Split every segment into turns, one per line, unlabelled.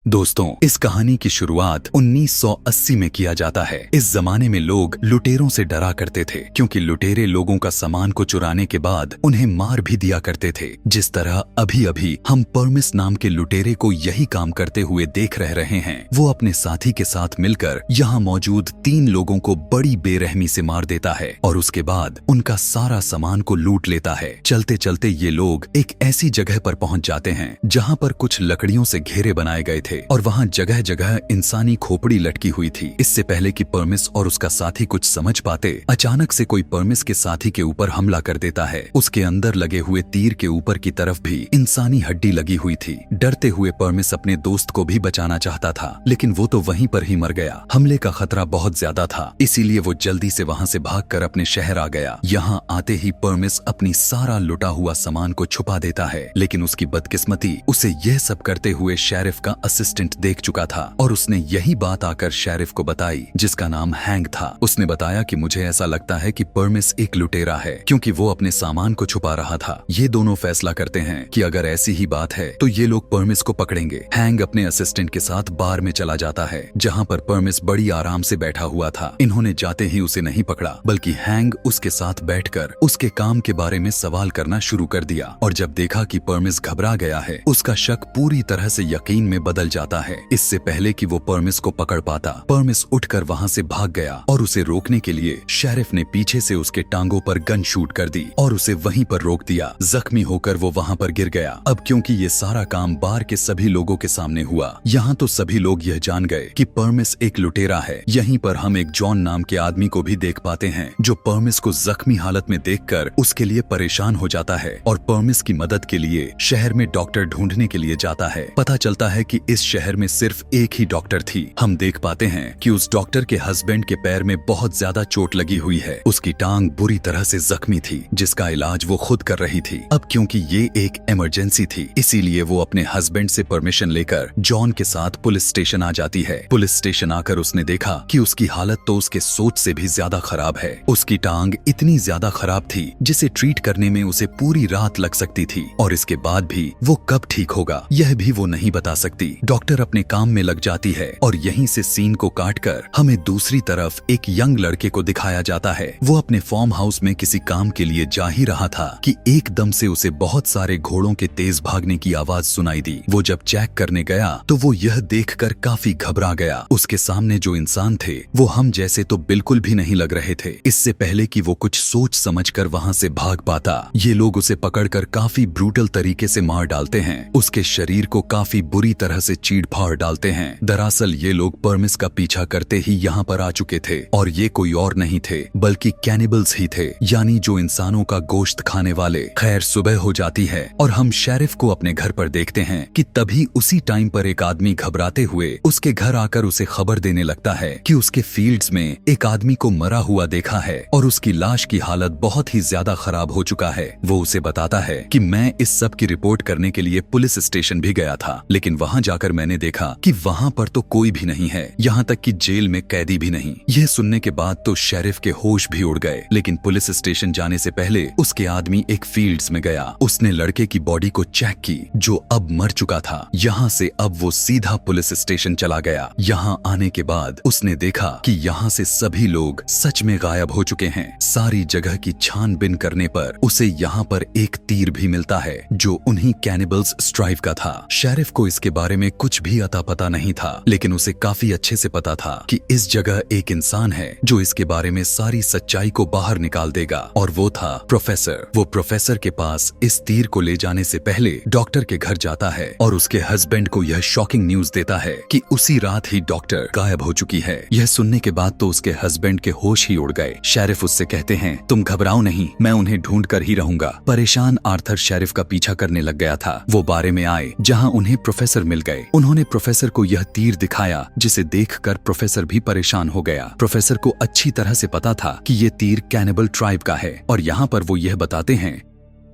दोस्तों, इस कहानी की शुरुआत 1980 में किया जाता है। इस जमाने में लोग लुटेरों से डरा करते थे, क्योंकि लुटेरे लोगों का सामान को चुराने के बाद उन्हें मार भी दिया करते थे। जिस तरह अभी अभी हम परमिस नाम के लुटेरे को यही काम करते हुए देख रहे हैं। वो अपने साथी के साथ मिलकर यहाँ मौजूद 3 लोगों को बड़ी बेरहमी से मार देता है और उसके बाद उनका सारा सामान को लूट लेता है। चलते चलते ये लोग एक ऐसी जगह पर पहुंच जाते हैं जहाँ पर कुछ लकड़ियों से घेरे बनाए गए थे और वहाँ जगह जगह इंसानी खोपड़ी लटकी हुई थी। इससे पहले कि परमिस और उसका साथी कुछ समझ पाते, अचानक से कोई परमिस के साथी के ऊपर हमला कर देता है। उसके अंदर लगे हुए तीर के ऊपर की तरफ भी इंसानी हड्डी लगी हुई थी। डरते हुए परमिस अपने दोस्त को भी बचाना चाहता था, लेकिन वो तो वहीं पर ही मर गया। हमले का खतरा बहुत ज्यादा था, इसीलिए वो जल्दी से वहाँ से भागकर अपने शहर आ गया। यहाँ आते ही परमिस अपनी सारा लुटा हुआ सामान को छुपा देता है, लेकिन उसकी बदकिस्मती उसे यह सब करते हुए शेरिफ का असिस्टेंट देख चुका था और उसने यही बात आकर शेरिफ को बताई, जिसका नाम हैंक था। उसने बताया कि मुझे ऐसा लगता है कि परमिस एक लुटेरा है, क्योंकि वो अपने सामान को छुपा रहा था। ये दोनों फैसला करते हैं कि अगर ऐसी ही बात है तो ये लोग परमिस को पकड़ेंगे। हैंक अपने असिस्टेंट के साथ बार में चला जाता है, जहाँ पर परमिस बड़ी आराम से बैठा हुआ था। इन्होंने जाते ही उसे नहीं पकड़ा, बल्कि हैंक उसके साथ बैठकर उसके काम के बारे में सवाल करना शुरू कर दिया। और जब देखा कि परमिस घबरा गया है, उसका शक पूरी तरह से यकीन में बदल जाता है। इससे पहले कि वो परमिस को पकड़ पाता, परमिस उठकर वहाँ से भाग गया और उसे रोकने के लिए शेरिफ ने पीछे से उसके टांगों पर गन शूट कर दी और उसे वहीं पर रोक दिया। जख्मी होकर वो वहाँ पर गिर गया। अब क्योंकि ये सारा काम बार के सभी लोगों के सामने हुआ, यहाँ तो सभी लोग यह जान गए कि परमिस एक लुटेरा है। यहीं पर हम एक जॉन नाम के आदमी को भी देख पाते हैं, जो परमिस को जख्मी हालत में देखकर उसके लिए परेशान हो जाता है और परमिस की मदद के लिए शहर में डॉक्टर ढूंढने के लिए जाता है। पता चलता है कि इस शहर में सिर्फ एक ही डॉक्टर थी। हम देख पाते हैं कि उस डॉक्टर के हस्बैंड के पैर में बहुत ज्यादा चोट लगी हुई है। उसकी टांग बुरी तरह से जख्मी थी, जिसका इलाज वो खुद कर रही थी। अब क्योंकि ये एक इमरजेंसी थी, इसीलिए वो अपने हस्बैंड से परमिशन लेकर जॉन के साथ पुलिस स्टेशन आ जाती है। पुलिस स्टेशन आकर उसने देखा कि उसकी हालत तो उसके सोच से भी ज्यादा खराब है। उसकी टांग इतनी ज्यादा खराब थी जिसे ट्रीट करने में उसे पूरी रात लग सकती थी, और इसके बाद भी वो कब ठीक होगा यह भी वो नहीं बता सकती। डॉक्टर अपने काम में लग जाती है और यहीं से सीन को काटकर हमें दूसरी तरफ एक यंग लड़के को दिखाया जाता है। वो अपने फार्म हाउस में किसी काम के लिए जा ही रहा था कि एकदम से उसे बहुत सारे घोड़ों के तेज भागने की आवाज सुनाई दी। वो जब चेक करने गया तो वो यह देखकर काफी घबरा गया। उसके सामने जो इंसान थे वो हम जैसे तो बिल्कुल भी नहीं लग रहे थे। इससे पहले कि वो कुछ सोच समझकर वहाँ से भाग पाता, ये लोग उसे पकड़कर काफी ब्रूटल तरीके से मार डालते हैं। उसके शरीर को काफी बुरी तरह से चीड़ फाड़ डालते हैं। दरअसल ये लोग परमिस का पीछा करते ही यहाँ पर आ चुके थे, और ये कोई और नहीं थे बल्कि कैनिबल्स ही थे, यानी जो इंसानों का गोश्त खाने वाले। खैर, सुबह हो जाती है और हम शेरिफ को अपने घर पर देखते हैं कि तभी उसी टाइम पर एक आदमी घबराते हुए उसके घर आकर उसे खबर देने लगता है कि उसके फील्ड्स में एक आदमी को मरा हुआ देखा है और उसकी लाश की हालत बहुत ही ज्यादा खराब हो चुका है। वो उसे बताता है कि मैं इस सब की रिपोर्ट करने के लिए पुलिस स्टेशन भी गया था, लेकिन वहाँ जाकर मैंने देखा कि वहाँ पर तो कोई भी नहीं है, यहाँ तक कि जेल में कैदी भी नहीं। यह सुनने के बाद तो शेरिफ के होश भी उड़ गए, लेकिन पुलिस स्टेशन जाने से पहले उसके आदमी एक फील्ड्स में गया। उसने लड़के की बॉडी को चेक की, जो अब मर चुका था। यहाँ से अब वो सीधा पुलिस स्टेशन चला गया। यहाँ आने के बाद उसने देखा कि यहाँ से सभी लोग सच में गायब हो चुके हैं। सारी जगह की छानबीन करने पर उसे यहाँ पर एक तीर भी मिलता है, जो उन्हीं कैनिबल्स स्ट्राइव का था। शेरिफ को इसके बारे में कुछ भी अता पता नहीं था, लेकिन उसे काफी अच्छे से पता था कि इस जगह एक इंसान है जो इसके बारे में सारी सच्चाई को बाहर निकाल देगा, और वो था प्रोफेसर। वो प्रोफेसर के पास इस तीर को ले जाने से पहले डॉक्टर के घर जाता है और उसके हस्बैंड को यह शॉकिंग न्यूज देता है कि उसी रात ही डॉक्टर गायब हो चुकी है। यह सुनने के बाद तो उसके हस्बैंड के होश ही उड़ गए। शेरिफ उससे कहते हैं, तुम घबराओ नहीं, मैं उन्हें ढूंढ कर ही रहूंगा। परेशान आर्थर शेरिफ का पीछा करने लग गया था। वो बारे में आए जहाँ उन्हें प्रोफेसर मिल गए। उन्होंने प्रोफेसर को यह तीर दिखाया, जिसे देखकर प्रोफेसर भी परेशान हो गया। प्रोफेसर को अच्छी तरह से पता था कि ये तीर कैनिबल ट्राइब का है, और यहाँ पर वो यह बताते हैं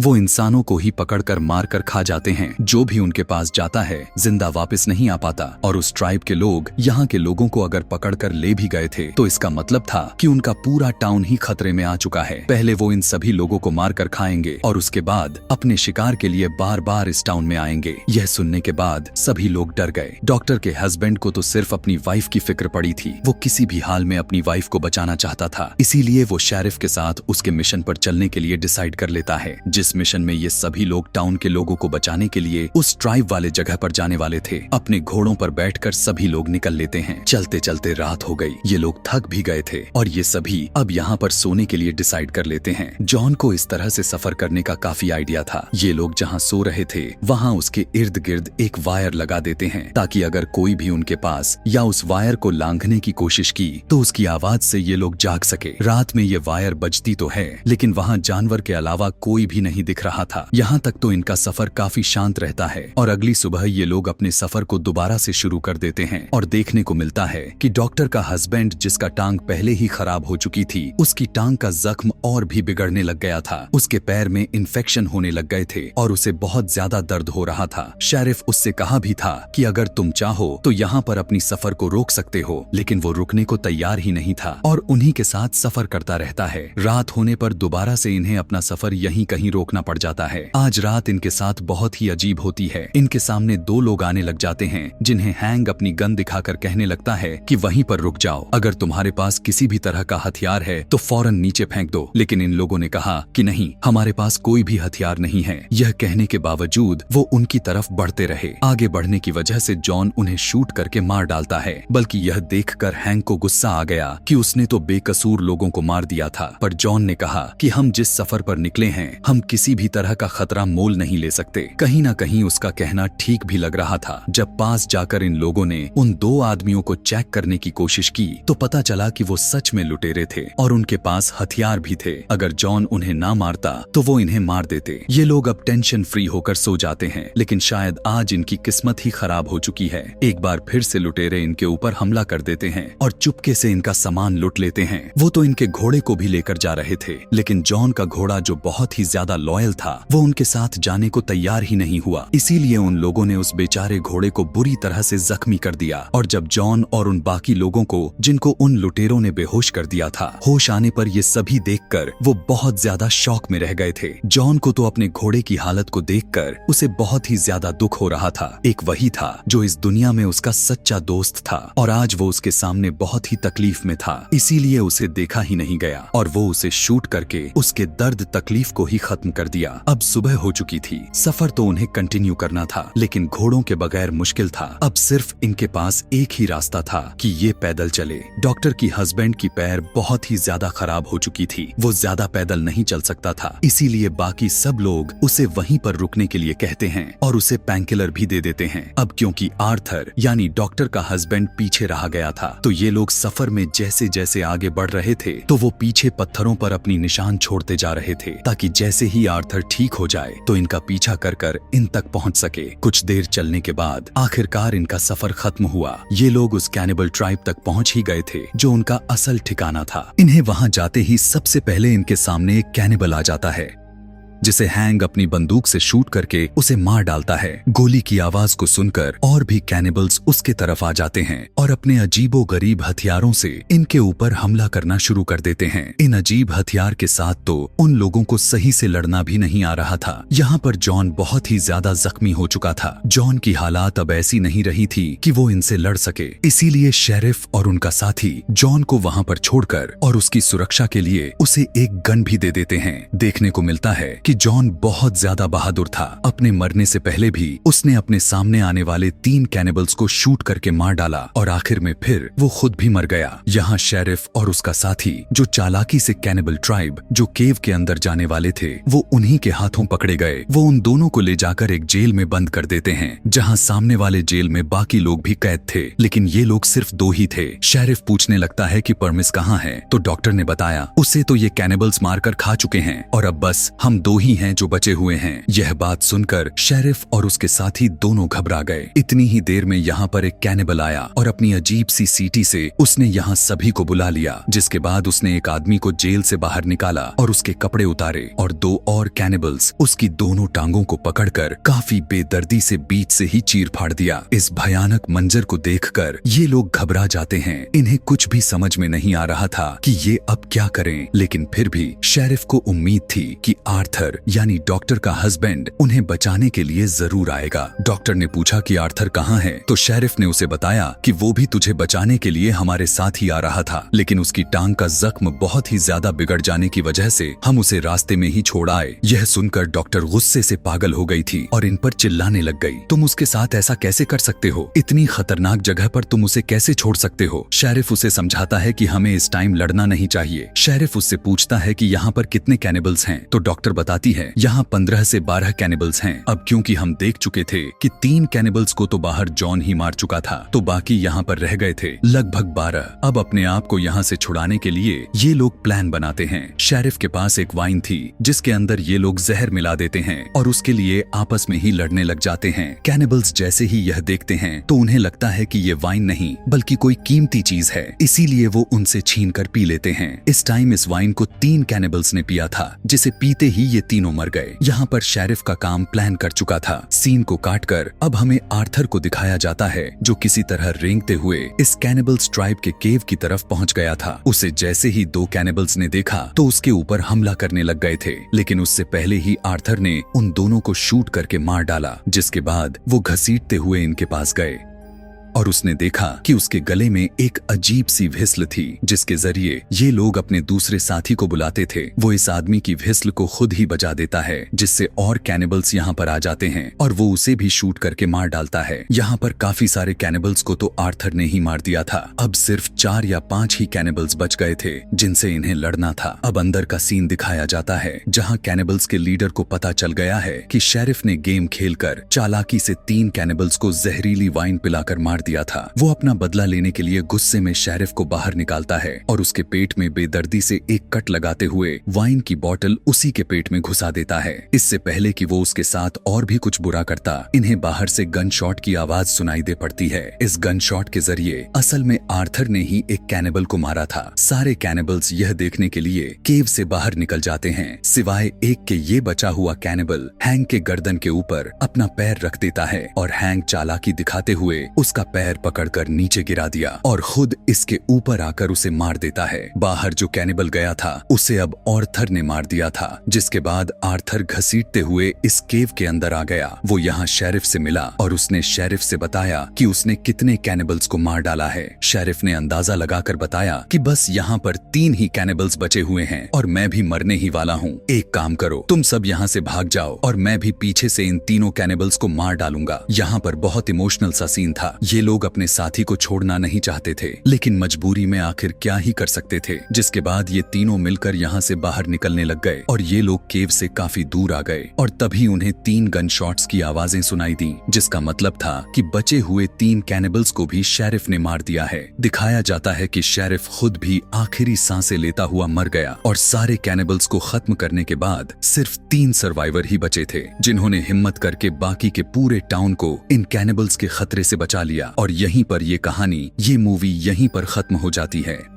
वो इंसानों को ही पकड़कर मारकर खा जाते हैं। जो भी उनके पास जाता है जिंदा वापस नहीं आ पाता। और उस ट्राइब के लोग यहाँ के लोगों को अगर पकड़कर ले भी गए थे तो इसका मतलब था कि उनका पूरा टाउन ही खतरे में आ चुका है। पहले वो इन सभी लोगों को मारकर खाएंगे और उसके बाद अपने शिकार के लिए बार बार इस टाउन में आएंगे। यह सुनने के बाद सभी लोग डर गए। डॉक्टर के हस्बैंड को तो सिर्फ अपनी वाइफ की फिक्र पड़ी थी। वो किसी भी हाल में अपनी वाइफ को बचाना चाहता था, इसीलिए वो शेरिफ के साथ उसके मिशन पर चलने के लिए डिसाइड कर लेता है। जिस मिशन में ये सभी लोग टाउन के लोगों को बचाने के लिए उस ट्राइब वाले जगह पर जाने वाले थे। अपने घोड़ों पर बैठकर सभी लोग निकल लेते हैं। चलते चलते रात हो गई। ये लोग थक भी गए थे और ये सभी अब यहाँ पर सोने के लिए डिसाइड कर लेते हैं। जॉन को इस तरह से सफर करने का काफी आइडिया था। ये लोग जहाँ सो रहे थे वहाँ उसके इर्द गिर्द एक वायर लगा देते हैं ताकि अगर कोई भी उनके पास या उस वायर को लांघने की कोशिश की तो उसकी आवाज से ये लोग जाग सके। रात में ये वायर बजती तो है लेकिन वहाँ जानवर के अलावा कोई भी नहीं दिख रहा था। यहाँ तक तो इनका सफर काफी शांत रहता है और अगली सुबह ये लोग अपने सफर को दोबारा से शुरू कर देते हैं और देखने को मिलता है कि डॉक्टर का हस्बैंड जिसका टांग पहले ही खराब हो चुकी थी उसकी टांग का जख्म और भी बिगड़ने लग गया था। उसके पैर में इन्फेक्शन होने लग गए थे और उसे बहुत ज्यादा दर्द हो रहा था। शेरिफ उससे कहा भी था कि अगर तुम चाहो तो यहाँ पर अपनी सफर को रोक सकते हो, लेकिन वो रुकने को तैयार ही नहीं था और उन्हीं के साथ सफर करता रहता है। रात होने पर दोबारा से इन्हें अपना सफर यहीं कहीं रोकना पड़ जाता है। आज रात इनके साथ बहुत ही अजीब होती है। इनके सामने दो लोग आने लग जाते हैं जिन्हें हैंग अपनी गन दिखाकर कहने लगता है कि वहीं पर रुक जाओ, अगर तुम्हारे पास किसी भी तरह का हथियार है तो फौरन नीचे फेंक दो। लेकिन इन लोगों ने कहा कि नहीं, हमारे पास कोई भी हथियार नहीं है। यह कहने के बावजूद वो उनकी तरफ बढ़ते रहे। आगे बढ़ने की वजह से जॉन उन्हें शूट करके मार डालता है, बल्कि यह देखकर हैंक को गुस्सा आ गया कि उसने तो बेकसूर लोगों को मार दिया था। पर जॉन ने कहा कि हम जिस सफर पर निकले हैं हम किसी भी तरह का खतरा मोल नहीं ले सकते। कहीं ना कहीं उसका कहना ठीक भी लग रहा था। जब पास जाकर इन लोगों ने उन दो आदमियों को चेक करने की कोशिश की तो पता चला कि वो सच में लुटेरे थे और उनके पास हथियार भी थे। अगर जॉन उन्हें ना मारता तो वो इन्हें मार देते। ये लोग अब टेंशन फ्री होकर सो जाते हैं, लेकिन शायद आज इनकी किस्मत ही खराब हो चुकी है। एक बार फिर से लुटेरे इनके ऊपर हमला कर देते हैं और चुपके से इनका सामान लूट लेते हैं। वो तो इनके घोड़े को भी लेकर जा रहे थे, लेकिन जॉन का घोड़ा जो बहुत ही ज्यादा लॉयल था वो उनके साथ जाने को तैयार ही नहीं हुआ। इसीलिए उन लोगों ने उस बेचारे घोड़े को बुरी तरह से जख्मी कर दिया। और जब जॉन और उन बाकी लोगों को जिनको उन लुटेरों ने बेहोश कर दिया था होश आने पर ये सभी देखकर वो बहुत ज्यादा शॉक में रह गए थे। जॉन को तो अपने घोड़े की हालत को देखकर उसे बहुत ही ज्यादा दुख हो रहा था। एक वही था जो इस दुनिया में उसका सच्चा दोस्त था और आज वो उसके सामने बहुत ही तकलीफ में था, इसीलिए उसे देखा ही नहीं गया और वो उसे शूट करके उसके दर्द तकलीफ को ही खत्म कर दिया। अब सुबह हो चुकी थी। सफर तो उन्हें कंटिन्यू करना था, लेकिन घोड़ों के बगैर मुश्किल था। अब सिर्फ इनके पास एक ही रास्ता था कि ये पैदल चले। डॉक्टर की हस्बैंड की पैर बहुत ही ज्यादा खराब हो चुकी थी। वो ज्यादा पैदल नहीं चल सकता था, इसीलिए बाकी सब लोग उसे वहीं पर रुकने के लिए कहते हैं और उसे पैंकिलर भी दे देते हैं। अब क्योंकि आर्थर यानी डॉक्टर का हस्बैंड पीछे रह गया था तो ये लोग सफर में जैसे जैसे आगे बढ़ रहे थे तो वो पीछे पत्थरों पर अपनी निशान छोड़ते जा रहे थे ताकि जैसे ही आर्थर ठीक हो जाए तो इनका पीछा कर कर इन तक पहुंच सके। कुछ देर चलने के बाद आखिरकार इनका सफर खत्म हुआ। ये लोग उस कैनिबल ट्राइब तक पहुंच ही गए थे जो उनका असल ठिकाना था। इन्हें वहां जाते ही सबसे पहले इनके सामने एक कैनिबल आ जाता है जिसे हैंग अपनी बंदूक से शूट करके उसे मार डालता है। गोली की आवाज को सुनकर और भी कैनिबल्स उसके तरफ आ जाते हैं और अपने अजीबोगरीब हथियारों से इनके ऊपर हमला करना शुरू कर देते हैं। इन अजीब हथियार के साथ तो उन लोगों को सही से लड़ना भी नहीं आ रहा था। यहाँ पर जॉन बहुत ही ज्यादा जख्मी हो चुका था। जॉन की हालात अब ऐसी नहीं रही थी कि वो इनसे लड़ सके, इसीलिए शेरिफ और उनका साथी जॉन को वहाँ पर छोड़कर और उसकी सुरक्षा के लिए उसे एक गन भी दे देते हैं। देखने को मिलता है कि जॉन बहुत ज्यादा बहादुर था। अपने मरने से पहले भी उसने अपने सामने आने वाले 3 कैनिबल्स को शूट करके मार डाला और आखिर में फिर वो खुद भी मर गया। यहाँ शेरिफ और उसका साथी जो चालाकी से कैनिबल ट्राइब जो केव के अंदर जाने वाले थे वो उन्हीं के हाथों पकड़े गए। वो उन दोनों को ले जाकर एक जेल में बंद कर देते हैं जहाँ सामने वाले जेल में बाकी लोग भी कैद थे, लेकिन ये लोग सिर्फ 2 ही थे। शेरिफ पूछने लगता है कि परमिस कहाँ है, तो डॉक्टर ने बताया उसे तो ये कैनिबल्स मारकर खा चुके हैं और अब बस हम 2 दो ही हैं जो बचे हुए हैं। यह बात सुनकर शेरिफ और उसके साथी दोनों घबरा गए। इतनी ही देर में यहाँ पर एक कैनिबल आया और अपनी अजीब सी सीटी से उसने यहाँ सभी को बुला लिया, जिसके बाद उसने एक आदमी को जेल से बाहर निकाला और उसके कपड़े उतारे और दो और कैनिबल्स उसकी दोनों टांगों को पकड़कर काफी बेदर्दी से बीच से ही चीर फाड़ दिया। इस भयानक मंजर को देखकर ये लोग घबरा जाते हैं। इन्हें कुछ भी समझ में नहीं आ रहा था कि ये अब क्या करें, लेकिन फिर भी शेरिफ को उम्मीद थी कि आर्थर यानी डॉक्टर का हस्बैंड उन्हें बचाने के लिए जरूर आएगा। डॉक्टर ने पूछा कि आर्थर कहाँ है, तो शेरिफ ने उसे बताया कि वो भी तुझे बचाने के लिए हमारे साथ ही आ रहा था, लेकिन उसकी टांग का जख्म बहुत ही ज्यादा बिगड़ जाने की वजह से हम उसे रास्ते में ही छोड़ आए। यह सुनकर डॉक्टर गुस्से से पागल हो गई थी और इन पर चिल्लाने लग गई। तुम उसके साथ ऐसा कैसे कर सकते हो? इतनी खतरनाक जगह पर तुम उसे कैसे छोड़ सकते हो? शेरिफ उसे समझाता है कि हमें इस टाइम लड़ना नहीं चाहिए। शेरिफ उससे पूछता है कि यहाँ पर कितने कैनिबल्स हैं, तो डॉक्टर बताती है यहाँ 15 से 12 कैनिबल्स हैं। अब क्योंकि हम देख चुके थे कि 3 कैनिबल्स को तो बाहर जॉन ही मार चुका था, तो बाकी यहाँ पर रह गए थे लगभग 12। अब अपने आप को यहाँ से छुड़ाने के लिए ये लोग प्लान बनाते हैं। शेरिफ के पास एक वाइन थी जिसके अंदर ये लोग जहर मिला देते हैं और उसके लिए आपस में ही लड़ने लग जाते हैं। कैनिबल्स जैसे ही यह देखते हैं तो उन्हें लगता है कि ये वाइन नहीं बल्कि कोई कीमती चीज है, इसीलिए वो उनसे छीन कर पी लेते हैं। इस टाइम इस वाइन को 3 कैनिबल्स ने पिया था, जिसे पीते ही ये तीनों मर गए। यहाँ पर शेरिफ का काम प्लान कर चुका था। सीन को काटकर अब हमें आर्थर को दिखाया जाता है, जो किसी तरह रेंगते हुए इस कैनिबल्स ट्राइब के केव की तरफ पहुंच गया था। उसे जैसे ही 2 कैनिबल्स ने देखा तो उसके ऊपर हमला करने लग गए थे, लेकिन उससे पहले ही आर्थर ने उन दोनों को शूट करके मार डाला, जिसके बाद वो घसीटते हुए इनके पास गए और उसने देखा कि उसके गले में एक अजीब सी व्हिसल थी, जिसके जरिए ये लोग अपने दूसरे साथी को बुलाते थे। वो इस आदमी की व्हिसल को खुद ही बजा देता है, जिससे और कैनिबल्स यहाँ पर आ जाते हैं और वो उसे भी शूट करके मार डालता है। यहाँ पर काफी सारे कैनिबल्स को तो आर्थर ने ही मार दिया था। अब सिर्फ 4 या 5 ही कैनिबल्स बच गए थे जिनसे इन्हें लड़ना था। अब अंदर का सीन दिखाया जाता है, जहाँ कैनिबल्स के लीडर को पता चल गया है कि शेरिफ ने गेम खेलकर चालाकी से 3 कैनिबल्स को जहरीली वाइन पिलाकर मार दिया था। वो अपना बदला लेने के लिए गुस्से में शेरिफ को बाहर निकालता है और उसके पेट में बेदर्दी से एक कट लगाते हुए वाइन की बोतल उसी के पेट में घुसा देता है। इससे पहले कि वो उसके साथ और भी कुछ बुरा करता, इन्हें बाहर से गन शॉट की आवाज सुनाई दे पड़ती है। इस गन शॉट के जरिए असल में आर्थर ने ही एक कैनिबल को मारा था। सारे कैनिबल्स यह देखने के लिए केव से बाहर निकल जाते हैं, सिवाय एक के। ये बचा हुआ कैनिबल हैंक के गर्दन के ऊपर अपना पैर रख देता है और हैंक चालाकी दिखाते हुए उसका पैर पकड़कर नीचे गिरा दिया और खुद इसके ऊपर आकर उसे मार देता है। बाहर जो कैनिबल गया था उसे अब आर्थर ने मार दिया था, जिसके बाद आर्थर घसीटते हुए इस केव के अंदर आ गया। वो यहाँ शेरिफ से मिला और उसने शेरिफ से बताया कि उसने कितने कैनिबल्स को मार डाला है। शेरिफ ने अंदाजा लगाकर बताया कि बस यहाँ पर 3 ही कैनिबल्स बचे हुए हैं और मैं भी मरने ही वाला हूँ। एक काम करो, तुम सब यहाँ से भाग जाओ और मैं भी पीछे से इन तीनों कैनिबल्स को मार डालूंगा। यहाँ पर बहुत इमोशनल सा सीन था। ये लोग अपने साथी को छोड़ना नहीं चाहते थे, लेकिन मजबूरी में आखिर क्या ही कर सकते थे। जिसके बाद ये तीनों मिलकर यहाँ से बाहर निकलने लग गए और ये लोग केव से काफी दूर आ गए और तभी उन्हें 3 गन शॉट्स की आवाजें सुनाई दी, जिसका मतलब था कि बचे हुए 3 कैनिबल्स को भी शेरिफ ने मार दिया है। दिखाया जाता है कि शेरिफ खुद भी आखिरी सांसें लेता हुआ मर गया और सारे कैनिबल्स को खत्म करने के बाद सिर्फ 3 सर्वाइवर ही बचे थे, जिन्होंने हिम्मत करके बाकी के पूरे टाउन को इन कैनिबल्स के खतरे से बचा लिया। और यहीं पर ये कहानी, ये मूवी यहीं पर खत्म हो जाती है।